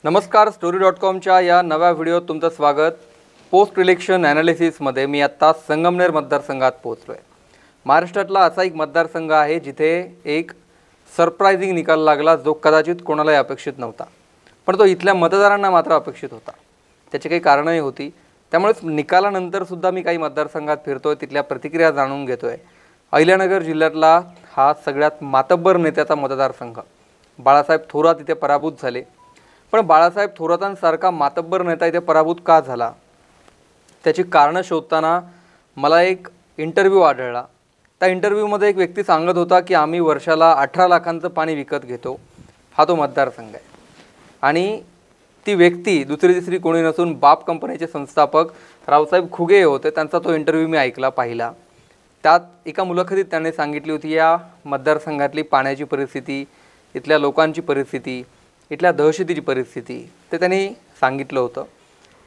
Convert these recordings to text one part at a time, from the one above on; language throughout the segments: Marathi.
नमस्कार, story.comच्या या नव्या व्हिडिओत तुमचं स्वागत। पोस्ट इलेक्शन ॲनालिसिसमध्ये मी आत्ता संगमनेर मतदारसंघात पोहोचलो आहे। महाराष्ट्रातला असा एक मतदारसंघ आहे जिथे एक सरप्राइजिंग निकाल लागला जो कदाचित कोणालाही अपेक्षित नव्हता, पण तो इथल्या मतदारांना मात्र अपेक्षित होता। त्याची काही कारणंही होती, त्यामुळेच निकालानंतर सुद्धा मी काही मतदारसंघात फिरतोय, तिथल्या प्रतिक्रिया जाणून घेतोय। अहिल्यानगर जिल्ह्यातला हा सगळ्यात मातब्बर नेत्याचा मतदारसंघ। बाळासाहेब थोरात इथे पराभूत झाले, पण बाळासाहेब थोरातांसारखा मातब्बर नेता इथे पराभूत का झाला त्याची कारणं शोधताना मला एक इंटरव्ह्यू आढळला। त्या इंटरव्ह्यूमध्ये एक व्यक्ती सांगत होता की आम्ही वर्षाला 18 लाखांचं पाणी विकत घेतो, हा तो मतदारसंघ आहे। आणि ती व्यक्ती दुसरी तिसरी कोणी नसून बाप कंपनीचे संस्थापक रावसाहेब खुगे होते। त्यांचा तो इंटरव्ह्यू मी ऐकला, पाहिला। त्यात एका मुलाखतीत त्यांनी सांगितली होती या मतदारसंघातली पाण्याची परिस्थिती, इथल्या लोकांची परिस्थिती, इथल्या दहशतीची परिस्थिती ते त्यांनी सांगितलं होतं।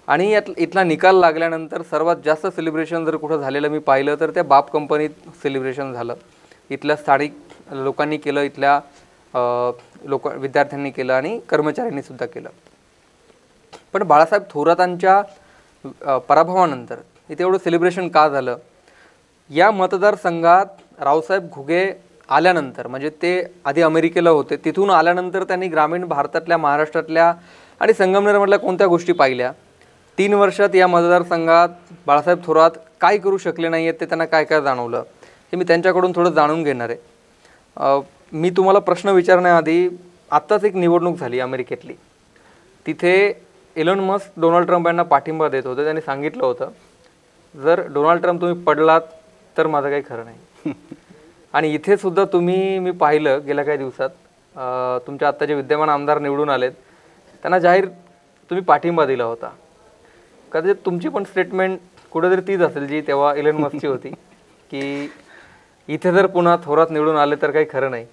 आणि इथला निकाल लागल्यानंतर सर्वात जास्त सेलिब्रेशन जर कुठं झालेलं मी पाहिलं तर त्या बाप कंपनीत सेलिब्रेशन झालं। इथल्या स्थानिक लोकांनी केलं, इथल्या विद्यार्थ्यांनी केलं आणि कर्मचाऱ्यांनी सुद्धा केलं। पण बाळासाहेब थोरातांच्या पराभवानंतर इथे एवढं सेलिब्रेशन का झालं? या मतदारसंघात रावसाहेब घुगे आल्यानंतर, म्हणजे ते आधी अमेरिकेला होते, तिथून आल्यानंतर त्यांनी ग्रामीण भारतातल्या, महाराष्ट्रातल्या आणि संगमनेरमधल्या कोणत्या गोष्टी पाहिल्या? 3 वर्षात या मतदारसंघात बाळासाहेब थोरात काय करू शकले नाही आहेत, ते त्यांना काय काय जाणवलं, हे मी त्यांच्याकडून थोडं जाणून घेणार आहे। मी तुम्हाला प्रश्न विचारण्याआधी, आत्ताच एक निवडणूक झाली अमेरिकेतली, तिथे एलन मस्क डोनाल्ड ट्रम्प यांना पाठिंबा देत होते। त्यांनी सांगितलं होतं जर डोनाल्ड ट्रम्प तुम्ही पडलात तर माझं काही खरं नाही। आणि इथे सुद्धा मी पाहिलं गेल्या काही दिवसात तुमच्या आत्ताचे विद्यमान आमदार निवडून आलेत, त्यांना जाहीर तुम्ही पाठिंबा दिला होता। कदाचित तुमची पण स्टेटमेंट कुठेतरी तीच असेल जी तेव्हा एलन मस्कची होती की इथे जर पुन्हा थोरात निवडून आले तर काही खरं नाही।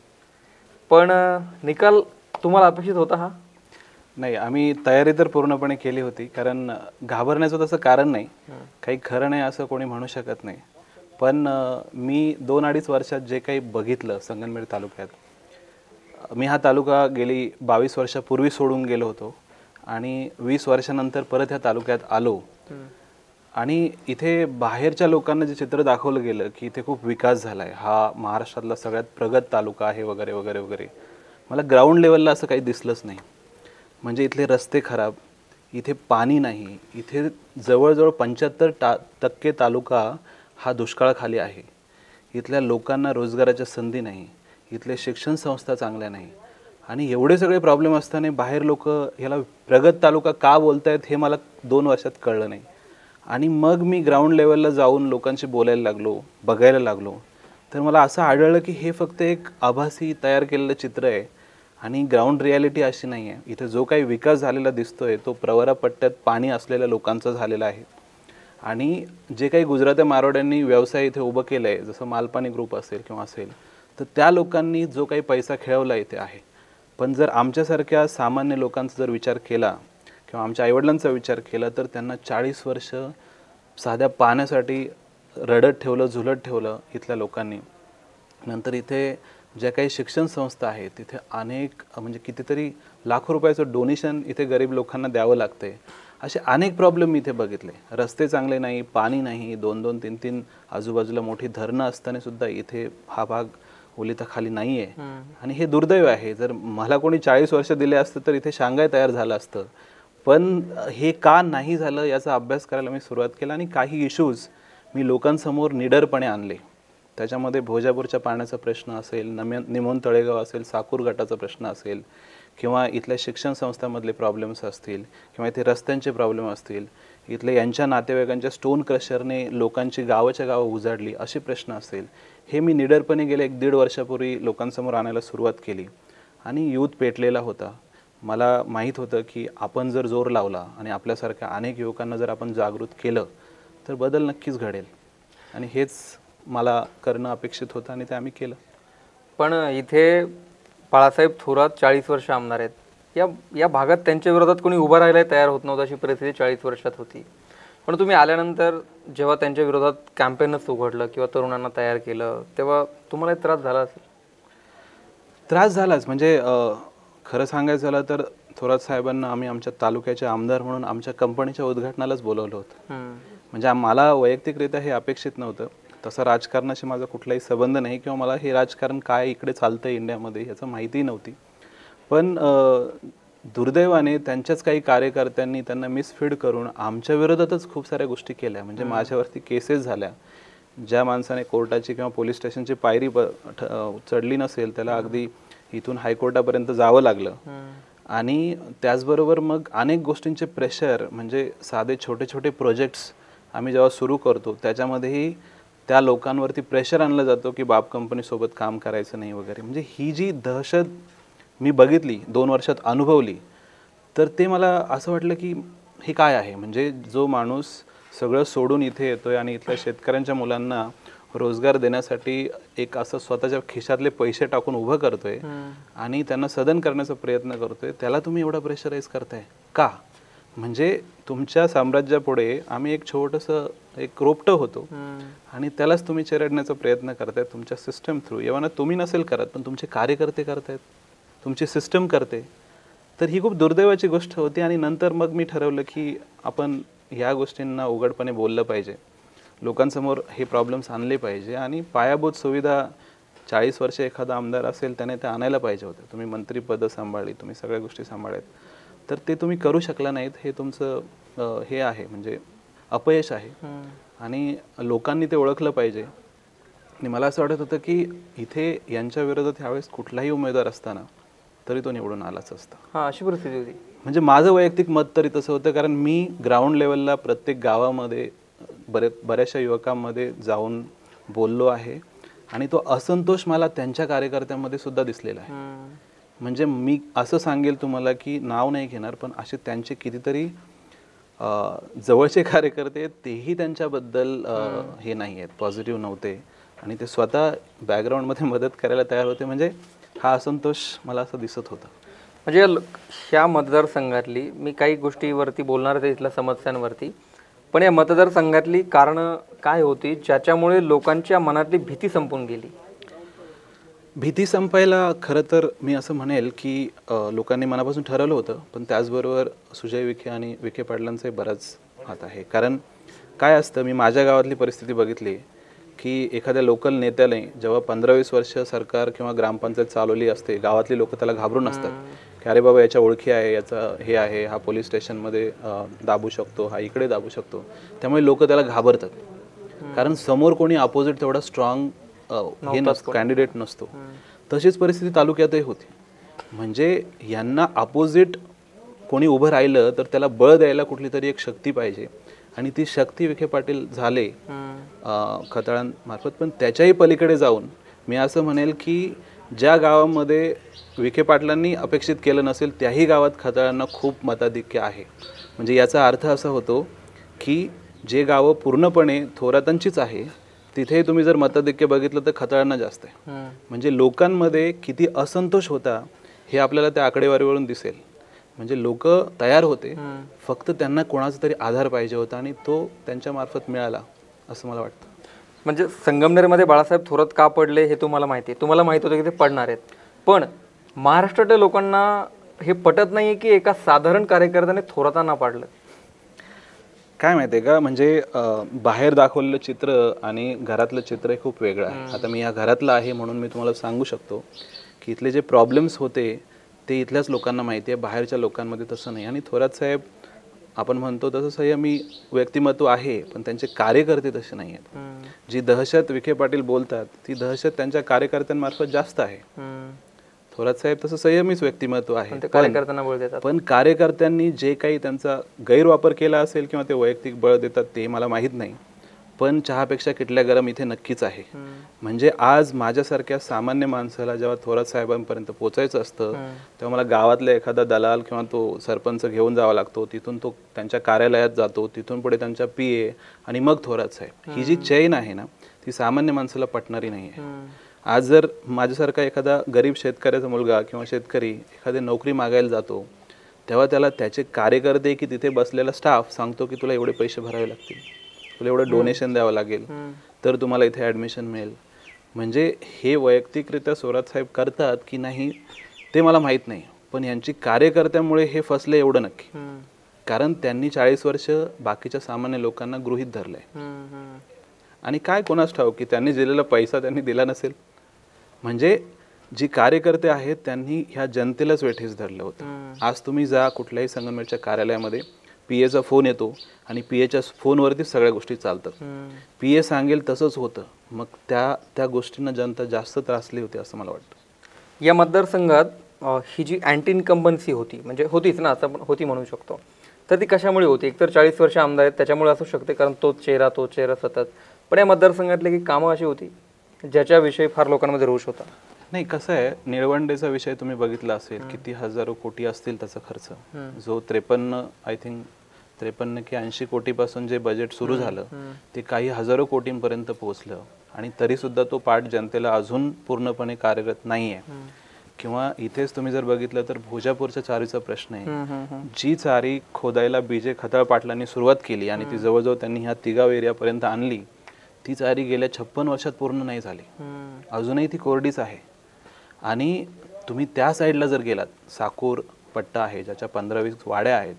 पण निकाल तुम्हाला अपेक्षित होता हा? नाही, आम्ही तयारी तर पूर्णपणे केली होती, कारण घाबरण्याचं तसं कारण नाही, काही खरं नाही असं कोणी म्हणू शकत नाही। पण मी 2-2.5 वर्षात जे काही बघितलं संगमनेर तालुक्यात, मी हा तालुका गेली 22 वर्षापूर्वी सोडून गेलो होतो आणि 20 वर्षानंतर परत ह्या तालुक्यात आलो। आणि इथे बाहेरच्या लोकांना जे चित्र दाखवलं गेलं की इथे खूप विकास झाला आहे, हा महाराष्ट्रातला सगळ्यात प्रगत तालुका आहे वगैरे वगैरे वगैरे, मला ग्राउंड लेवलला असं काही दिसलंच नाही। म्हणजे इथले रस्ते खराब, इथे पाणी नाही, इथे जवळजवळ 75% तालुका हा दुष्काळाखाली आहे। इथल्या लोकांना रोजगाराच्या संधी नाही, इथले शिक्षण संस्था चांगल्या नाही, आणि एवढे सगळे प्रॉब्लेम असताना बाहेर लोक ह्याला प्रगत तालुका का बोलतायत हे मला 2 वर्षात कळलं नाही। आणि मग मी ग्राउंड लेवलला जाऊन लोकांशी बोलायला लागलो, बघायला लागलो, तर मला असं आढळलं की हे फक्त एक आभासी तयार केलेलं चित्र आहे आणि ग्राउंड रियालिटी अशी नाही आहे। इथे जो काही विकास झालेला दिसतोय तो प्रवरा पट्ट्यात पाणी असलेल्या लोकांचा झालेला आहे। आणि जे काही गुजराती मारवाड्यांनी व्यवसाय इथे उभं केलं आहे, जसं मालपानी ग्रुप असेल किंवा असेल, तर त्या लोकांनी जो काही पैसा खेळवला इथे आहे। पण जर आमच्यासारख्या सामान्य लोकांचा जर विचार केला किंवा आमच्या आईवडिलांचा विचार केला तर त्यांना 40 वर्ष साध्या पाण्यासाठी रडत ठेवलं, झुलत ठेवलं इथल्या लोकांनी। नंतर इथे ज्या काही शिक्षण संस्था आहेत तिथे अनेक, म्हणजे कितीतरी लाखो रुपयाचं डोनेशन इथे गरीब लोकांना द्यावं लागतंय। असे अनेक प्रॉब्लेम मी इथे बघितले। रस्ते चांगले नाही, पाणी नाही, 2-2, 3-3 आजूबाजूला मोठी धरणं असताना सुद्धा इथे हा भाग ओलिताखाली नाही आहे। आणि हे दुर्दैव आहे। जर मला कोणी 40 वर्ष दिले असतं तर इथे शांघाय तयार झालं असतं, पण हे का नाही झालं याचा अभ्यास करायला मी सुरुवात केला आणि काही इश्यूज मी लोकांसमोर निडरपणे आणले। त्याच्यामध्ये भोजापूरच्या पाण्याचा प्रश्न असेल, निमोन तळेगाव असेल, साकूर गटाचा प्रश्न असेल, किंवा इथल्या शिक्षण संस्थांमधले प्रॉब्लेम्स असतील, किंवा इथे रस्त्यांचे प्रॉब्लेम असतील, इथले यांच्या नातेवाईकांच्या स्टोन क्रशरने लोकांची गावाच्या गावं उजाडली, असे प्रश्न असेल, हे मी निडरपणे गेले 1-1.5 वर्षापूर्वी लोकांसमोर आणायला सुरुवात केली। आणि यूथ पेटलेला होता। मला माहीत होतं की आपण जर जोर लावला आणि आपल्यासारख्या अनेक युवकांना जर आपण जागृत केलं तर बदल नक्कीच घडेल। आणि हेच मला करणं अपेक्षित होतं आणि ते आम्ही केलं। पण इथे बाळासाहेब थोरात 40 वर्ष आमदार आहेत, या भागात त्यांच्या विरोधात कोणी उभं राहायला तयार होत नव्हतं, अशी परिस्थिती 40 वर्षात होती। पण तुम्ही आल्यानंतर जेव्हा त्यांच्या विरोधात कॅम्पेनच उघडलं किंवा तरुणांना तयार केलं, तेव्हा तुम्हाला त्रास झाला असेल? त्रास झालाच, म्हणजे खरं सांगायचं झालं तर थोरात साहेबांना आम्ही आमच्या तालुक्याचे आमदार म्हणून आमच्या कंपनीच्या उद्घाटनालाच बोलवलं होतं. म्हणजे मला वैयक्तिकरित्या हे अपेक्षित नव्हतं. तसा राजकारणाशी माझा कुठलाही संबंध नाही किंवा मला हे राजकारण काय इकडे चालतं इंडियामध्ये याचं माहिती नव्हती. पण दुर्दैवाने त्यांच्याच काही कार्यकर्त्यांनी त्यांना मिसफीड करून आमच्या विरोधातच खूप साऱ्या गोष्टी केल्या. म्हणजे माझ्यावरती केसेस झाल्या. ज्या माणसाने कोर्टाची किंवा पोलीस स्टेशनची पायरी चढली नसेल त्याला अगदी इथून हायकोर्टापर्यंत जावं लागलं. आणि त्याचबरोबर मग अनेक गोष्टींचे प्रेशर, म्हणजे साधे छोटे छोटे प्रोजेक्ट्स आम्ही जेव्हा सुरू करतो त्याच्यामध्येही त्या लोकांवरती प्रेशर आणलं जातो की बाप कंपनीसोबत काम करायचं नाही वगैरे. म्हणजे ही जी दहशत मी बघितली 2 वर्षात अनुभवली, तर ते मला असं वाटलं की हे काय आहे. म्हणजे जो माणूस सगळं सोडून इथे येतोय आणि इथल्या शेतकऱ्यांच्या मुलांना रोजगार देण्यासाठी एक असं स्वतःच्या खिशातले पैसे टाकून उभं करतोय आणि त्यांना सदन करण्याचा प्रयत्न करतोय, त्याला तुम्ही एवढा प्रेशराईज करताय का? म्हणजे तुमच्या साम्राज्यापुढे आम्ही एक छोटंसं एक रोपटं होतो आणि त्यालाच तुम्ही चिरडण्याचा प्रयत्न करतायत तुमच्या सिस्टम थ्रू. एव्हा तुम्ही नसेल करत पण तुमचे कार्यकर्ते करतायत, तुमची सिस्टम करते. तर ही खूप दुर्दैवाची गोष्ट होती. आणि नंतर मग मी ठरवलं की आपण ह्या गोष्टींना उघडपणे बोललं पाहिजे, लोकांसमोर हे प्रॉब्लेम्स आणले पाहिजे. आणि पायाभूत सुविधा 40 वर्ष एखादा आमदार असेल त्याने ते आणायला पाहिजे होते. तुम्ही मंत्रीपदं सांभाळली, तुम्ही सगळ्या गोष्टी सांभाळल्यात, तर ते तुम्ही करू शकला नाहीत. हे तुमचं हे आहे, म्हणजे अपयश आहे. आणि लोकांनी ते ओळखलं पाहिजे. आणि मला असं वाटत होतं की इथे यांच्या विरोधात ह्यावेळेस कुठलाही उमेदवार असताना तरी तो निवडून आलाच असता. अशी परिस्थिती होती. म्हणजे माझं वैयक्तिक मत तरी तसं होतं, कारण मी ग्राउंड लेवलला प्रत्येक गावामध्ये बऱ्याचशा युवकांमध्ये जाऊन बोललो आहे. आणि तो असंतोष मला त्यांच्या कार्यकर्त्यांमध्ये सुद्धा दिसलेला आहे. म्हणजे मी असं सांगेल तुम्हाला की नाव नाही घेणार, पण असे त्यांचे कितीतरी जवळचे कार्यकर्ते आहेत, तेही त्यांच्याबद्दल हे नाही आहेत, पॉझिटिव्ह नव्हते. आणि ते स्वतः बॅकग्राऊंडमध्ये मदत करायला तयार होते. म्हणजे हा असंतोष मला असं दिसत होता. म्हणजे ह्या मतदारसंघातली मी काही गोष्टीवरती बोलणार आहे, इथल्या समस्यांवरती, पण या मतदारसंघातली कारणं काय होती ज्याच्यामुळे लोकांच्या मनातली भीती संपून गेली? भीती संपायला खरं तर मी असं म्हणेल की लोकांनी मनापासून ठरवलं होतं, पण त्याचबरोबर सुजय विखे आणि विखे पाटलांचाही बराच हात आहे. कारण काय असतं, मी माझ्या गावातली परिस्थिती बघितली की एखाद्या लोकल नेत्याने जेव्हा 15-20 वर्ष सरकार किंवा ग्रामपंचायत चालवली असते, गावातली लोक त्याला घाबरून असतात की अरे बाबा याच्या ओळखी आहे, याचा हे आहे, हा पोलीस स्टेशनमध्ये दाबू शकतो, हा इकडे दाबू शकतो. त्यामुळे लोक त्याला घाबरतात, कारण समोर कोणी अपोजिट तेवढा स्ट्रॉंग हे नसतो, कॅन्डिडेट नसतो. तशीच परिस्थिती तालुक्यातही होती. म्हणजे यांना अपोजिट कोणी उभं राहिलं तर त्याला बळ द्यायला कुठली तरी एक शक्ती पाहिजे. आणि ती शक्ती विखे पाटील झाले खताळांमार्फत. पण त्याच्याही पलीकडे जाऊन मी असं म्हणेल की ज्या गावामध्ये विखे पाटलांनी अपेक्षित केलं नसेल त्याही गावात खताळांना खूप मताधिक्य आहे. म्हणजे याचा अर्थ असा होतो की जे गावं पूर्णपणे थोरातांचीच आहे तिथे तुम्ही जर मताधिक्य बघितलं तर खताळांना जास्त आहे. म्हणजे लोकांमध्ये किती असंतोष होता हे आपल्याला त्या आकडेवारीवरून दिसेल. म्हणजे लोक तयार होते, फक्त त्यांना कोणाचा तरी आधार पाहिजे होता आणि तो त्यांच्या मार्फत मिळाला असं मला वाटतं. म्हणजे संगमनेरमध्ये बाळासाहेब थोरात का पडले हे तुम्हाला माहिती आहे, तुम्हाला माहित होतं की ते पडणार आहेत, पण महाराष्ट्रातल्या लोकांना हे पटत नाही की एका साधारण कार्यकर्त्याने थोरातांना पाडलं. काय माहिती आहे का, म्हणजे बाहेर दाखवलेलं चित्र आणि घरातलं चित्र हे खूप वेगळं आहे. आता मी या घरातलं आहे म्हणून मी तुम्हाला सांगू शकतो की इथले जे प्रॉब्लेम्स होते ते इथल्याच लोकांना माहिती आहे, बाहेरच्या लोकांमध्ये तसं नाही. आणि थोरात साहेब आपण म्हणतो तसं संयमी व्यक्तिमत्व आहे, पण त्यांचे कार्यकर्ते तसे नाही आहेत. जी दहशत विखे पाटील बोलतात ती दहशत त्यांच्या कार्यकर्त्यांमार्फत जास्त आहे. थोरात साहेब तसं संयमीच व्यक्तिमत्व आहे, पण कार्यकर्त्यांनी जे काही त्यांचा गैरवापर केला असेल किंवा ते वैयक्तिक बळ देतात ते मला माहीत नाही, पण चहापेक्षा किटल्या गरम इथे नक्कीच आहे. म्हणजे आज माझ्यासारख्या सामान्य माणसाला जेव्हा थोरात साहेबांपर्यंत पोचायचं असतं तेव्हा मला गावातला एखादा दलाल किंवा तो सरपंच घेऊन जावा लागतो, तिथून तो त्यांच्या कार्यालयात जातो, तिथून पुढे त्यांच्या PA आणि मग थोरात साहेब. ही जी चैन आहे ना ती सामान्य माणसाला पटणारी नाही आहे. आज जर माझ्यासारखा एखादा गरीब शेतकऱ्याचा मुलगा किंवा शेतकरी एखादी नोकरी मागायला जातो तेव्हा त्याला त्याचे कार्यकर्ते की तिथे बसलेला स्टाफ सांगतो की तुला एवढे पैसे भरावे लागतील, तुला एवढं डोनेशन द्यावं लागेल, तर तुम्हाला इथे ॲडमिशन मिळेल. म्हणजे हे वैयक्तिकरित्या थोरात साहेब करतात की नाही ते मला माहीत नाही, पण यांची कार्यकर्त्यामुळे हे फसले एवढं नक्की, कारण त्यांनी 40 वर्ष बाकीच्या सामान्य लोकांना गृहीत धरलंय. आणि काय कोणास ठाऊक की त्यांनी दिलेला पैसा त्यांनी दिला नसेल, म्हणजे जी कार्यकर्ते आहेत त्यांनी ह्या जनतेलाच वेठीस धरलं होतं. आज तुम्ही जा कुठल्याही संगमनेरच्या कार्यालयामध्ये, PA चा फोन येतो आणि PAच्या फोनवरती सगळ्या गोष्टी चालतात. PA सांगेल तसंच होतं. मग त्या गोष्टींना जनता जास्त त्रासली होती असं मला वाटतं. या मतदारसंघात ही जी अँटी इन्कम्बन्सी होती, म्हणजे होतीच ना, असं आपण होती म्हणू शकतो, तर ती कशामुळे होती? एकतर 40 वर्ष आमदार आहेत त्याच्यामुळे असू शकते, कारण तोच चेहरा सतत. पण या मतदारसंघातले काही कामं अशी होती ज्याच्याविषयी फार लोकांमध्ये रोष होता. नाही, कसं आहे, निळवंडेचा विषय तुम्ही बघितला असेल, किती हजारो कोटी असतील त्याचा खर्च, जो 53 की 80 कोटीपासून जे बजेट सुरू झालं ते काही हजारो कोटींपर्यंत पोहोचलं. आणि तरी सुद्धा तो पाठ जनतेला अजून पूर्णपणे कार्यरत नाहीये. किंवा इथेच तुम्ही जर बघितलं तर भोजापूरच्या चारीचा प्रश्न आहे. जी चारी खोदायला BJ खताळ पाटलांनी सुरुवात केली आणि ती जवळजवळ त्यांनी ह्या तिगाव एरियापर्यंत आणली, ती चारी गेल्या 56 वर्षात पूर्ण नाही झाली, अजूनही ती कोरडीच आहे. आणि तुम्ही त्या साईडला जर गेलात, साकूर पट्टा आहे ज्याच्या 15-20 वाड्या आहेत,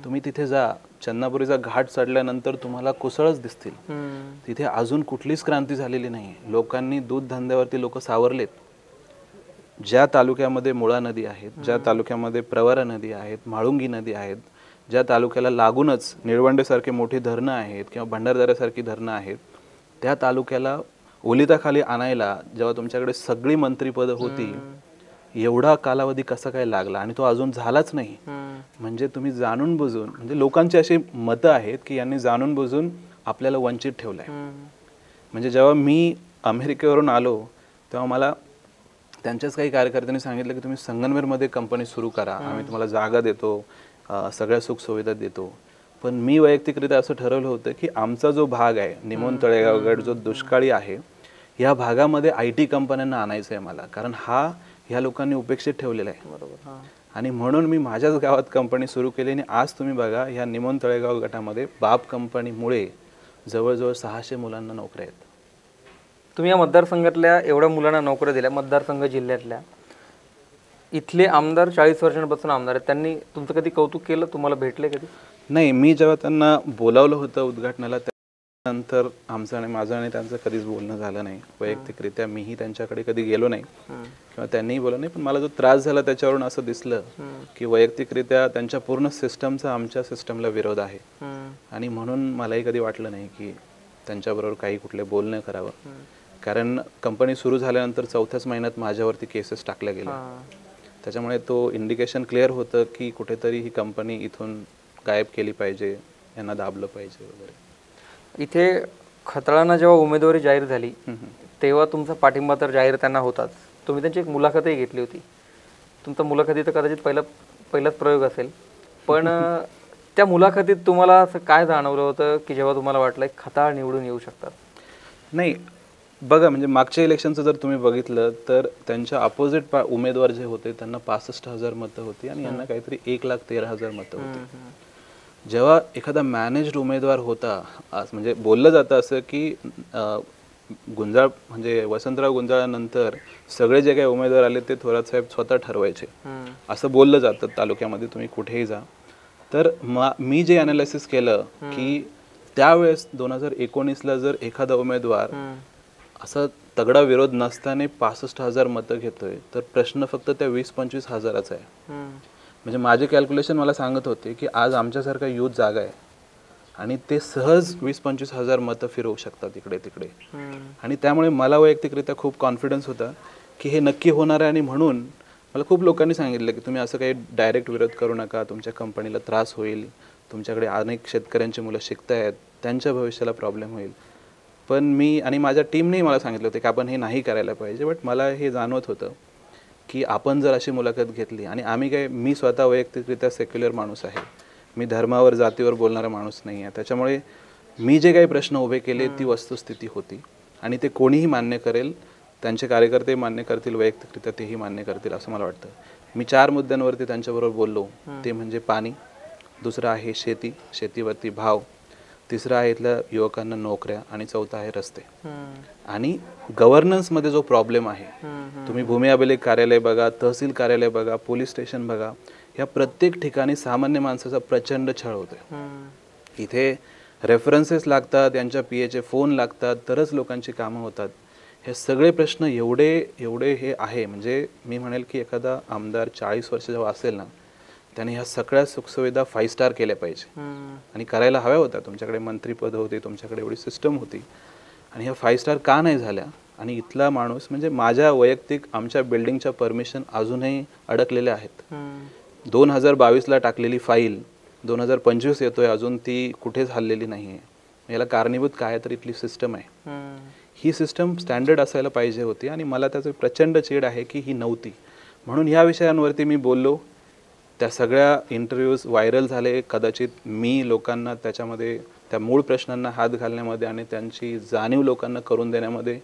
तुम्ही तिथे जा, चन्नापुरीचा घाट चढल्यानंतर तुम्हाला कुसळच दिसतील. तिथे अजून कुठलीच क्रांती झालेली नाही. लोकांनी दूध धंद्यावरती लोक सावरलेत. ज्या तालुक्यामध्ये मुळा नदी आहेत, ज्या तालुक्यामध्ये प्रवरा नदी आहेत, म्हाळुंगी नदी आहेत, ज्या तालुक्याला लागूनच निळवंडेसारखी मोठी धरणं आहेत किंवा भंडारदऱ्यासारखी धरणं आहेत, त्या तालुक्याला ओलिताखाली आणायला जेव्हा तुमच्याकडे सगळी मंत्रीपदं होती, एवढा कालावधी कसा काय लागला आणि तो अजून झालाच नाही. म्हणजे तुम्ही जाणून बुजून, म्हणजे लोकांची अशी मतं आहेत की यांनी जाणून बुजून आपल्याला वंचित ठेवलंय. म्हणजे जेव्हा मी अमेरिकेवरून आलो तेव्हा मला त्यांच्याच काही कार्यकर्त्यांनी सांगितलं की तुम्ही संगमनेरमध्ये कंपनी सुरू करा, आम्ही तुम्हाला जागा देतो, सगळ्या सुखसुविधा देतो. पण मी वैयक्तिकरित्या असं ठरवलं होतं की आमचा जो भाग आहे, निमोण तळेगाव गड जो दुष्काळी आहे, या भागामध्ये IT कंपन्यांना आणायचं आहे मला, कारण ह्या लोकांनी उपेक्षित ठेवलेला आहे. बरोबर. आणि म्हणून मी माझ्याच गावात कंपनी सुरू केली. आणि आज तुम्ही बघा, ह्या निमोण तळेगाव गटामध्ये बाप कंपनीमुळे जवळजवळ 600 मुलांना नोकऱ्या आहेत. तुम्ही या मतदारसंघातल्या एवढ्या मुलांना नोकऱ्या दिल्या, मतदारसंघ जिल्ह्यातल्या, इथले आमदार 40 वर्षांपासून आमदार आहेत, त्यांनी तुमचं कधी कौतुक केलं? तुम्हाला भेटले कधी? नाही, मी जेव्हा त्यांना बोलावलं होतं उद्घाटनाला, त्यानंतर आमचं आणि माझं आणि त्यांचं कधीच बोलणं झालं नाही. वैयक्तिकरित्या मीही त्यांच्याकडे कधी गेलो नाही किंवा त्यांनीही बोललं नाही. पण मला जो त्रास झाला त्याच्यावरून असं दिसलं की वैयक्तिकरित्या त्यांच्या पूर्ण सिस्टमचा आमच्या सिस्टमला विरोध आहे. आणि म्हणून मलाही कधी वाटलं नाही की त्यांच्याबरोबर काही कुठले बोलणं करावं. कारण कंपनी सुरू झाल्यानंतर 4थ्याच महिन्यात माझ्यावरती केसेस टाकल्या गेल्या. त्याच्यामुळे तो इंडिकेशन क्लिअर होतं की कुठेतरी ही कंपनी इथून गायब केली पाहिजे, यांना दाबलं पाहिजे वगैरे. इथे खताळांना जेव्हा उमेदवारी जाहीर झाली तेव्हा तुमचा पाठिंबा तर जाहीर त्यांना होताच. तुम्ही त्यांची एक मुलाखतही घेतली होती. तुमचा मुलाखतीत कदाचित पहिलाच प्रयोग असेल, पण त्या मुलाखतीत तुम्हाला असं काय जाणवलं होतं की जेव्हा तुम्हाला वाटलं खताळ निवडून येऊ शकतात? नाही, बघा, म्हणजे मागच्या इलेक्शनचं जर तुम्ही बघितलं तर त्यांच्या अपोजिट उमेदवार जे होते त्यांना 65,000 मतं होती आणि यांना काहीतरी 1,13,000 मतं होती. जेव्हा एखादा मॅनेज्ड उमेदवार होता, म्हणजे बोललं जातं असं की गुंजाळ म्हणजे वसंतराव गुंजाळानंतर सगळे जे काही उमेदवार आले ते थोरात साहेब स्वतः ठरवायचे, असं बोललं जातं तालुक्यामध्ये. तुम्ही कुठेही जा. तर मी जे अनालिसिस केलं की त्यावेळेस 2019ला जर एखादा उमेदवार असा तगडा विरोध नसताना 65,000 मतं घेतोय, तर प्रश्न फक्त त्या 20-25 हजाराचा आहे. म्हणजे माझे कॅल्क्युलेशन मला सांगत होते की आज आमच्यासारखा यूथ जागा आहे आणि ते सहज 20-25 हजार मतं फिरवू शकतात इकडे तिकडे. आणि त्यामुळे मला वैयक्तिकरित्या खूप कॉन्फिडन्स होता की हे नक्की होणार आहे. आणि म्हणून मला खूप लोकांनी सांगितलं की तुम्ही असं काही डायरेक्ट विरोध करू नका, तुमच्या कंपनीला त्रास होईल, तुमच्याकडे अनेक शेतकऱ्यांची मुलं शिकतायत, त्यांच्या भविष्याला प्रॉब्लेम होईल. पण मी आणि माझ्या टीमनेही मला सांगितलं होतं की आपण हे नाही करायला पाहिजे. बट मला हे जाणवत होतं की आपण जर अशी मुलाखत घेतली, आणि मी स्वतः वैयक्तिकरित्या सेक्युलर माणूस आहे, मी धर्मावर जातीवर बोलणारा माणूस नाही आहे. त्याच्यामुळे मी जे काही प्रश्न उभे केले ती वस्तुस्थिती होती आणि ते कोणीही मान्य करेल, त्यांचे कार्यकर्ते मान्य करतील, वैयक्तिकरित्या तेही मान्य करतील असं मला वाटतं. मी 4 मुद्द्यांवरती त्यांच्याबरोबर बोललो. ते म्हणजे पाणी, दुसरं आहे शेती, शेतीवरती भाव, तिसरं आहे इथल्या युवकांना नोकऱ्या आणि चौथा आहे रस्ते. आणि गव्हर्नन्समध्ये जो प्रॉब्लेम आहे, तुम्ही भूमी अभिलेख कार्यालय बघा, तहसील कार्यालय बघा, पोलीस स्टेशन बघा, या प्रत्येक ठिकाणी सामान्य माणसाचा प्रचंड छळ होतोय. इथे रेफरन्सेस लागतात, यांच्या PAचे फोन लागतात, तरच लोकांची कामं होतात. हे सगळे प्रश्न एवढे हे आहे, म्हणजे मी म्हणेल की एखादा आमदार 40 वर्ष जेव्हा असेल ना, त्याने ह्या सगळ्या सुखसुविधा 5 स्टार केल्या पाहिजे आणि करायला हव्या होत्या. तुमच्याकडे मंत्रीपद होते, तुमच्याकडे एवढी सिस्टम होती आणि ह्या 5 स्टार का नाही झाल्या? आणि इथला माणूस म्हणजे माझ्या वैयक्तिक आमच्या बिल्डिंगच्या परमिशन अजूनही अडकलेल्या आहेत. 2022ला टाकलेली फाईल 2025 येतोय, अजून ती कुठेच हललेली नाही आहे. याला कारणीभूत काय तर इथली सिस्टम आहे. ही सिस्टम स्टँडर्ड असायला पाहिजे होती आणि मला त्याचं प्रचंड चीड आहे की ही नव्हती. म्हणून ह्या विषयांवरती मी बोललो. त्या सगळ्या इंटरव्ह्यूज व्हायरल झाले. कदाचित मी लोकांना त्याच्यामध्ये त्या मूळ प्रश्नांना हात घालण्यामध्ये आणि त्यांची जाणीव लोकांना करून देण्यामध्ये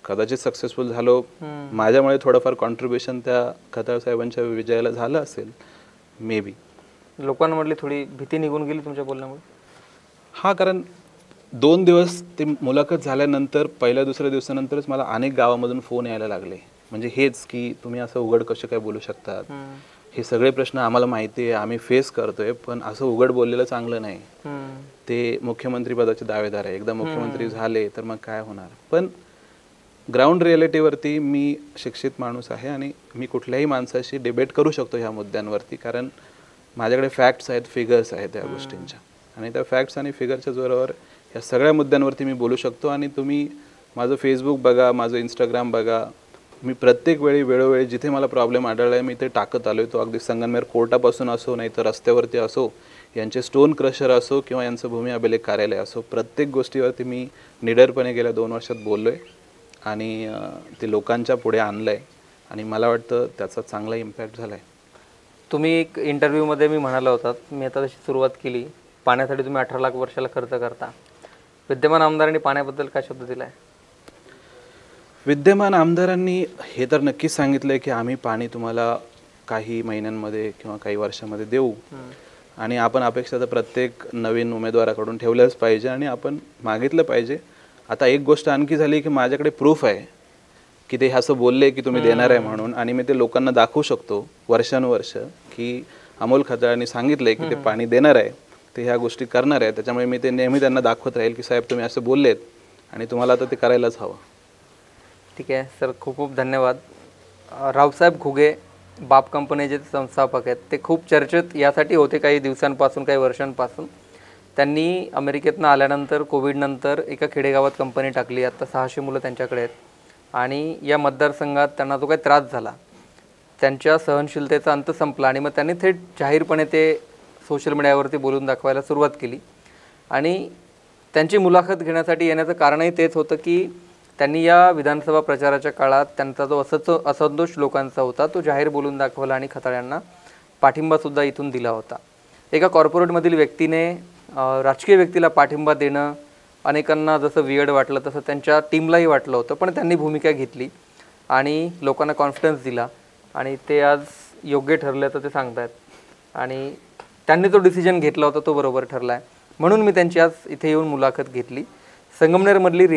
कदाचित सक्सेसफुल झालो. माझ्यामुळे थोडंफार कॉन्ट्रीब्युशन त्या खताळ साहेबांच्या विजयाला झालं असेल, मे बी. लोकांमधली थोडी भीती निघून गेली तुमच्या बोलण्यामुळे? हां, कारण 2 दिवस ते मुलाखत झाल्यानंतर पहिल्या दुसऱ्या दिवसानंतरच मला अनेक गावामधून फोन यायला लागले. म्हणजे हेच की तुम्ही असं उघड कसे काय बोलू शकतात, हे सगळे प्रश्न आम्हाला माहिती आहे, आम्ही फेस करतोय, पण असं उघड बोललेलं चांगलं नाही. ते मुख्यमंत्री पदाचे दावेदार आहे, एकदा मुख्यमंत्री झाले तर मग काय होणार. पण ग्राउंड रिॲलिटीवरती मी शिक्षित माणूस आहे आणि मी कुठल्याही माणसाशी डिबेट करू शकतो ह्या मुद्द्यांवरती, कारण माझ्याकडे फॅक्ट्स आहेत, फिगर्स आहेत त्या गोष्टींच्या. आणि त्या फॅक्ट्स आणि फिगरच्या जोरावर या सगळ्या मुद्द्यांवरती मी बोलू शकतो. आणि तुम्ही माझं फेसबुक बघा, माझं इंस्टाग्राम बघा, मी प्रत्येक वेळोवेळी जिथे मला प्रॉब्लेम आढळला आहे मी ते टाकत आलो आहे. तो अगदी संगमनेर कोर्टापासून असो, नाही तर रस्त्यावरती असो, यांचे स्टोन क्रशर असो किंवा यांचं भूमी अभिलेख कार्यालय असो, प्रत्येक गोष्टीवरती मी निडरपणे गेल्या 2 वर्षात बोललो आहे आणि ते लोकांच्या पुढे आणलं आहे आणि मला वाटतं त्याचा चांगला इम्पॅक्ट झाला आहे. तुम्ही एक इंटरव्ह्यूमध्ये मी म्हणाला होतात, मी आता तशी सुरुवात केली, पाण्यासाठी तुम्ही 18 लाख वर्षाला खर्च करता. विद्यमान आमदारांनी पाण्याबद्दल काय शब्द दिला आहे? विद्यमान आमदारांनी हे तर नक्कीच सांगितलं आहे की आम्ही पाणी तुम्हाला काही महिन्यांमध्ये किंवा काही वर्षामध्ये देऊ आणि आपण अपेक्षा तर प्रत्येक नवीन उमेदवाराकडून ठेवल्याच पाहिजे आणि आपण मागितलं पाहिजे. आता एक गोष्ट आणखी झाली की माझ्याकडे प्रूफ आहे की ते असं बोलले की तुम्ही देणार आहे म्हणून, आणि मी ते लोकांना दाखवू शकतो वर्षानुवर्ष की अमोल खताळांनी सांगितलंय की ते पाणी देणार आहे, ते ह्या गोष्टी करणार आहे. त्याच्यामुळे मी ते नेहमी त्यांना दाखवत राहील की साहेब तुम्ही असं बोललेत आणि तुम्हाला आता ते करायलाच हवं. ठीक आहे सर, खूप खूप धन्यवाद. रावसाहेब घुगे बाप कंपनीचे संस्थापक आहेत, ते खूप चर्चेत यासाठी होते काही दिवसांपासून, काही वर्षांपासून. त्यांनी अमेरिकेतनं आल्यानंतर कोविडनंतर एका खेडेगावात कंपनी टाकली. आता 600 मुलं त्यांच्याकडे आहेत आणि या मतदारसंघात त्यांना जो काही त्रास झाला, त्यांच्या सहनशीलतेचा अंत संपला आणि मग त्यांनी थेट जाहीरपणे ते सोशल मीडियावरती बोलून दाखवायला सुरुवात केली. आणि त्यांची मुलाखत घेण्यासाठी येण्याचं कारणही तेच होतं की त्यांनी या विधानसभा प्रचाराच्या काळात त्यांचा जो असंतोष लोकांचा होता तो जाहीर बोलून दाखवला आणि खताळ्यांना पाठिंबासुद्धा इथून दिला होता. एका कॉर्पोरेटमधील व्यक्तीने राजकीय व्यक्तीला पाठिंबा देणं अनेकांना जसं वियर्ड वाटलं तसं त्यांच्या टीमलाही वाटलं होतं, पण त्यांनी भूमिका घेतली आणि लोकांना कॉन्फिडन्स दिला आणि ते आज योग्य ठरल्याचं ते सांगतायत. आणि त्यांनी जो डिसिजन घेतला होता तो बरोबर ठरला आहे, म्हणून मी त्यांची आज इथे येऊन मुलाखत घेतली. संगमनेरमधली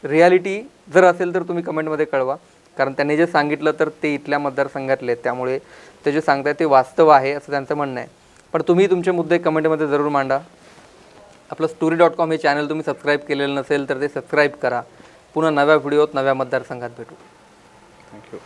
रियालिटी जर असेल तर तुम्ही कमेंटमध्ये कळवा, कारण त्यांनी जे सांगितलं तर ते इथल्या मतदारसंघातले आहेत, त्यामुळे ते जे सांगतायत ते वास्तव आहे असं त्यांचं म्हणणं आहे. पण तुम्ही तुमचे मुद्दे कमेंटमध्ये जरूर मांडा. आपलं story.com हे चॅनल तुम्ही सबस्क्राईब केलेलं नसेल तर ते सबस्क्राईब करा. पुन्हा नव्या व्हिडिओत नव्या मतदारसंघात भेटू. थँक्यू.